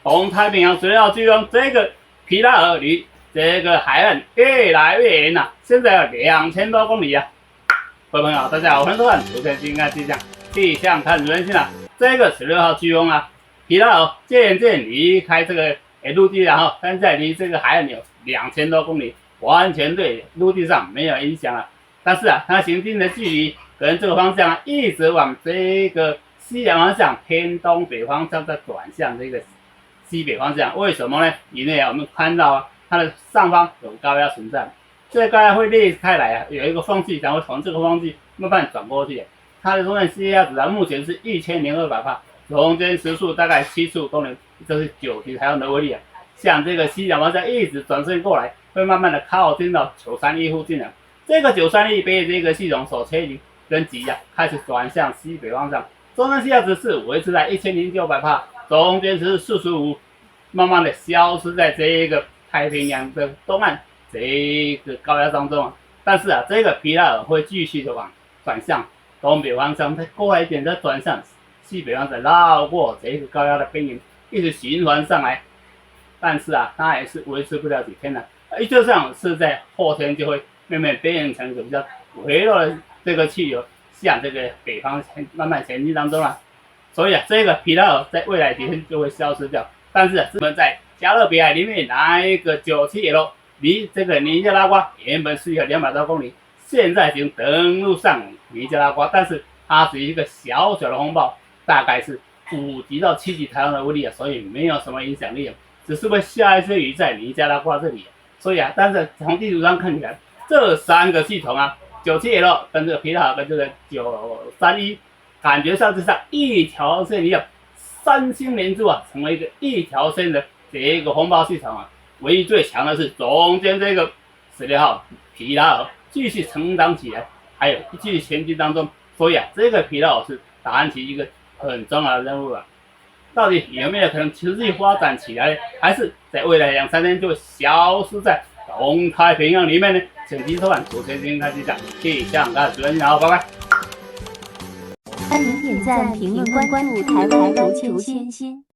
东太平洋10号飓风这个皮拉尔离这个海岸越来越远了，现在有2000多公里啊！各位朋友，大家好，欢迎收看昨天金刚气象气象看人性啊。这个16号飓风啊，皮拉尔渐渐离开这个陆地，然后现在离这个海岸有2000多公里，完全对陆地上没有影响了。但是啊，它行进的距离跟这个方向啊，一直往这个西南方向偏东北方向再转向这个西北方向。为什么呢？因为啊，我们看到啊，它的上方有高压存在，这个高压会裂开来啊，有一个缝隙，然后从这个缝隙慢慢转过去。它的中间气压值啊，目前是1200帕，中间时速大概75公里，这是9级台风的威力啊。向这个西南方向一直转身过来，会慢慢的靠近到931附近了。这个931被这个系统所牵引跟挤压，开始转向西北方向，中间气压值是维持在1900帕，中间值是45，慢慢的消失在这个太平洋的东岸这个高压当中啊。但是啊，这个皮拉尔会继续的转向东北方向，再过来一点，再转向西北方向，绕过这个高压的边缘，一直循环上来。但是啊，它还是维持不了几天了，就像是在后天就会慢慢变成一个比较微弱的这个气流向这个北方慢慢前进当中了。所以啊，这个皮拉尔在未来几天就会消失掉。但是啊，我们在加勒比海里面拿一个97L，离这个尼加拉瓜原本是有200多公里，现在已经登陆上尼加拉瓜，但是它是一个小小的风暴，大概是5级到7级台风的威力啊，所以没有什么影响力啊，只是会下一些雨在尼加拉瓜这里。所以啊，但是从地图上看起来，这3个系统啊，97L 跟这个皮拉尔跟这个931，感觉上就像一条线一样，3星连珠啊，成为一条线的这个风暴系统啊。唯一最强的是中间这个16号皮拉尔继续成长起来，还有继续前进当中。所以啊，这个皮拉尔是担起一个很重要的任务啊。到底有没有可能持续发展起来，还是在未来2-3天就消失在东太平洋里面呢？请继续收看昨天金开机讲气象看主任好，拜拜。欢迎点赞、评论、关注台湾如千新。